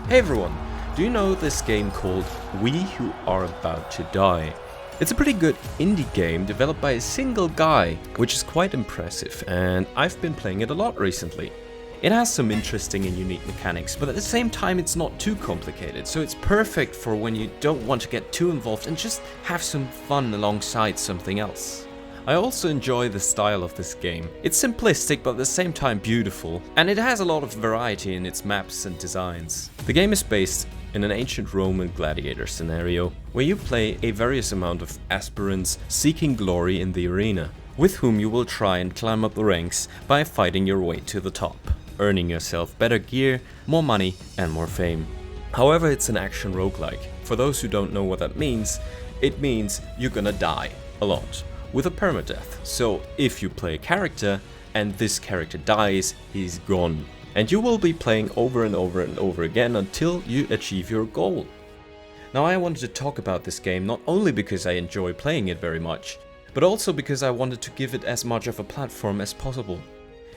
Hey everyone, do you know this game called We Who Are About to Die? It's a pretty good indie game developed by a single guy, which is quite impressive, and I've been playing it a lot recently. It has some interesting and unique mechanics, but at the same time it's not too complicated, so it's perfect for when you don't want to get too involved and just have some fun alongside something else. I also enjoy the style of this game. It's simplistic but at the same time beautiful, and it has a lot of variety in its maps and designs. The game is based in an ancient Roman gladiator scenario, where you play a various amount of aspirants seeking glory in the arena, with whom you will try and climb up the ranks by fighting your way to the top, earning yourself better gear, more money and more fame. However, it's an action roguelike. For those who don't know what that means, it means you're gonna die a lot, with a permadeath. So if you play a character and this character dies, he's gone. And you will be playing over and over and over again until you achieve your goal. Now, I wanted to talk about this game not only because I enjoy playing it very much, but also because I wanted to give it as much of a platform as possible.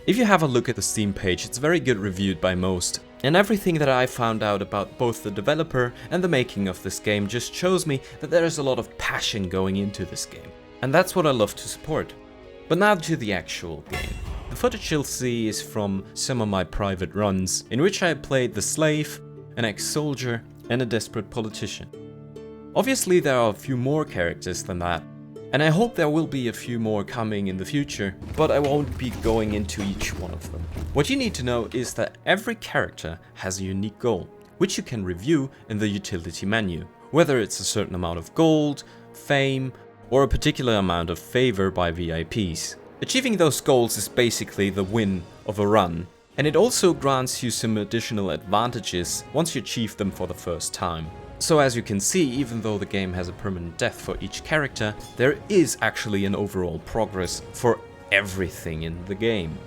If you have a look at the Steam page, it's very good reviewed by most, and everything that I found out about both the developer and the making of this game just shows me that there is a lot of passion going into this game. And that's what I love to support. But now to the actual game. The footage you'll see is from some of my private runs, in which I played the slave, an ex-soldier, and a desperate politician. Obviously there are a few more characters than that, and I hope there will be a few more coming in the future, but I won't be going into each one of them. What you need to know is that every character has a unique goal, which you can review in the utility menu, whether it's a certain amount of gold, fame, or a particular amount of favor by VIPs. Achieving those goals is basically the win of a run, and it also grants you some additional advantages once you achieve them for the first time. So as you can see, even though the game has a permanent death for each character, there is actually an overall progress for everything in the game.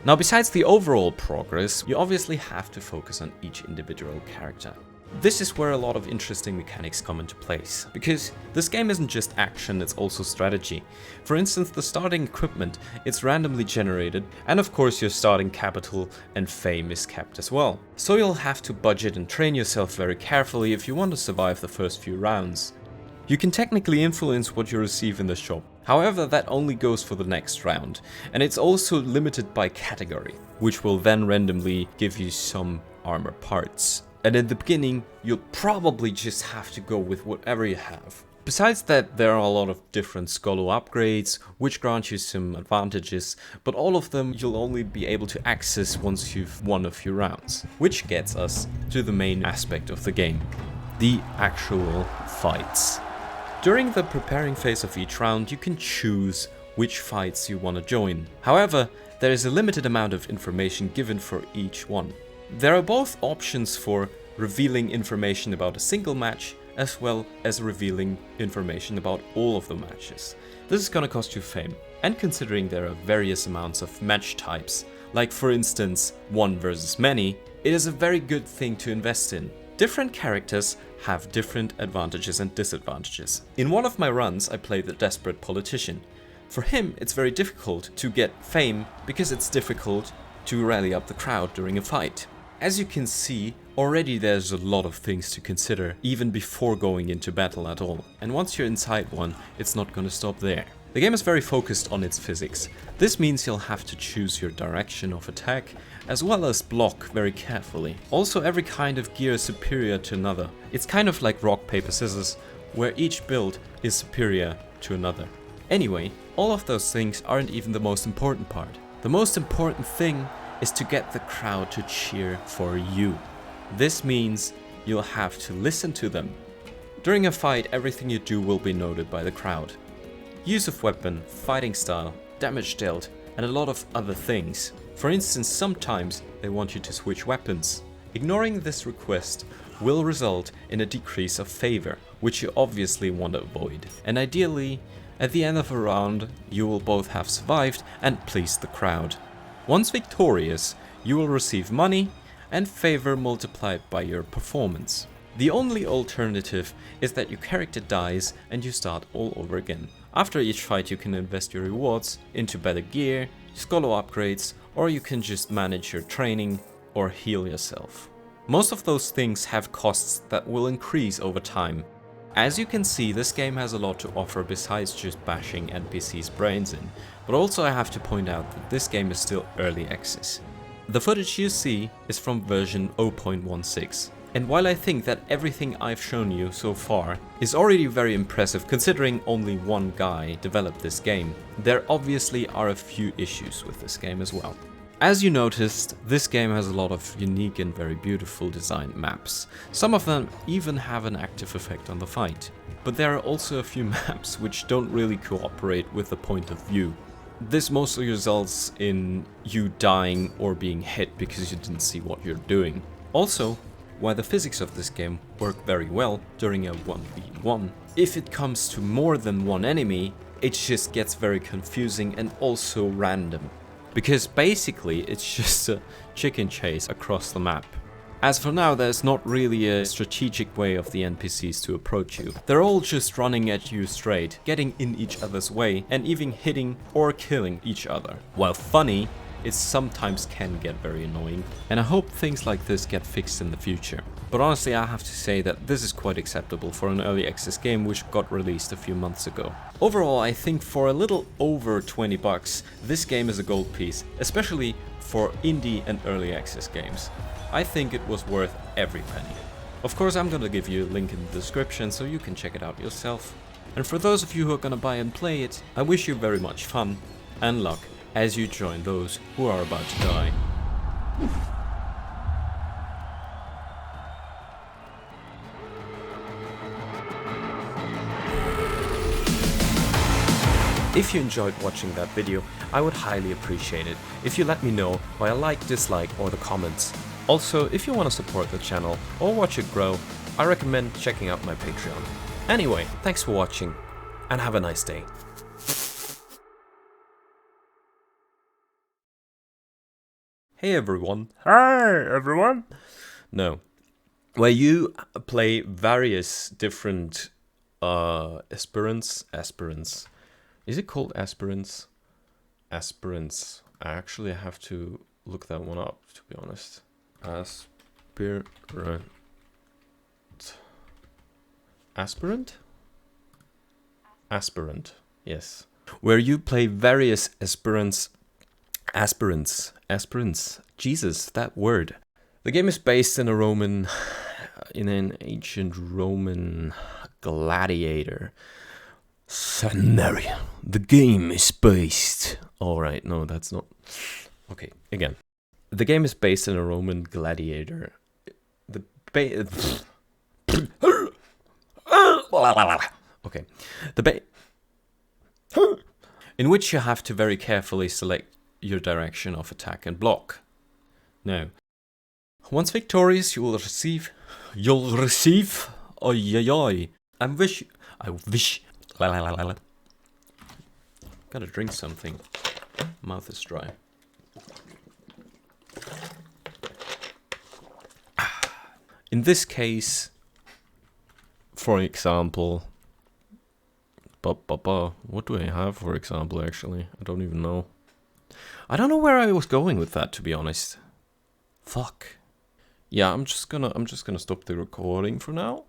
Now, besides the overall progress, you obviously have to focus on each individual character. This is where a lot of interesting mechanics come into place, because this game isn't just action, it's also strategy. For instance, the starting equipment, it's randomly generated, and of course your starting capital and fame is kept as well. So you'll have to budget and train yourself very carefully if you want to survive the first few rounds. You can technically influence what you receive in the shop, however that only goes for the next round, and it's also limited by category, which will then randomly give you some armor parts. And in the beginning, you'll probably just have to go with whatever you have. Besides that, there are a lot of different Skolo upgrades, which grant you some advantages, but all of them you'll only be able to access once you've won a few rounds. Which gets us to the main aspect of the game, the actual fights. During the preparing phase of each round, you can choose which fights you want to join. However, there is a limited amount of information given for each one. There are both options for revealing information about a single match, as well as revealing information about all of the matches. This is gonna cost you fame, and considering there are various amounts of match types, like for instance one versus many, it is a very good thing to invest in. Different characters have different advantages and disadvantages. In one of my runs I played the desperate politician. For him it's very difficult to get fame because it's difficult to rally up the crowd during a fight. As you can see, already there's a lot of things to consider, even before going into battle at all. And once you're inside one, it's not gonna stop there. The game is very focused on its physics. This means you'll have to choose your direction of attack, as well as block very carefully. Also, every kind of gear is superior to another. It's kind of like rock, paper, scissors, where each build is superior to another. Anyway, all of those things aren't even the most important part. The most important thing is to get the crowd to cheer for you. This means you'll have to listen to them. During a fight, everything you do will be noted by the crowd. Use of weapon, fighting style, damage dealt, and a lot of other things. For instance, sometimes they want you to switch weapons. Ignoring this request will result in a decrease of favor, which you obviously want to avoid. And ideally, at the end of a round, you will both have survived and pleased the crowd. Once victorious, you will receive money and favor multiplied by your performance. The only alternative is that your character dies and you start all over again. After each fight you can invest your rewards into better gear, Skolo upgrades, or you can just manage your training or heal yourself. Most of those things have costs that will increase over time. As you can see, this game has a lot to offer besides just bashing NPCs' brains in, but also I have to point out that this game is still early access. The footage you see is from version 0.16, and while I think that everything I've shown you so far is already very impressive considering only one guy developed this game, there obviously are a few issues with this game as well. As you noticed, this game has a lot of unique and very beautiful designed maps. Some of them even have an active effect on the fight. But there are also a few maps which don't really cooperate with the point of view. This mostly results in you dying or being hit because you didn't see what you're doing. Also, while the physics of this game work very well during a 1v1, if it comes to more than one enemy, it just gets very confusing and also random. Because basically it's just a chicken chase across the map. As for now, there's not really a strategic way of the NPCs to approach you. They're all just running at you straight, getting in each other's way and even hitting or killing each other. While funny, it sometimes can get very annoying, and I hope things like this get fixed in the future. But honestly, I have to say that this is quite acceptable for an early access game which got released a few months ago. Overall, I think for a little over 20 bucks, this game is a gold piece, especially for indie and early access games. I think it was worth every penny. Of course, I'm gonna give you a link in the description so you can check it out yourself. And for those of you who are gonna buy and play it, I wish you very much fun and luck as you join those who are about to die. If you enjoyed watching that video, I would highly appreciate it if you let me know via like, dislike or the comments. Also, if you want to support the channel or watch it grow, I recommend checking out my Patreon. Anyway, thanks for watching and have a nice day. Hey everyone. Hi everyone. No. Where you play various different aspirants. Is it called aspirants? Aspirants. I actually have to look that one up, to be honest. Aspirant? Aspirant, yes. Where you play various aspirants. Jesus, that word. The game is based in an ancient Roman gladiator scenario. The game is based. Alright, no, that's not. Okay, again. The game is based in a Roman gladiator. Okay. In which you have to very carefully select your direction of attack and block. Now, once victorious, you will receive. I wish. Gotta drink something. Mouth is dry. In this case, for example, what do I have, for example, actually? I don't even know. I don't know where I was going with that, to be honest. Fuck. Yeah, I'm just gonna stop the recording for now.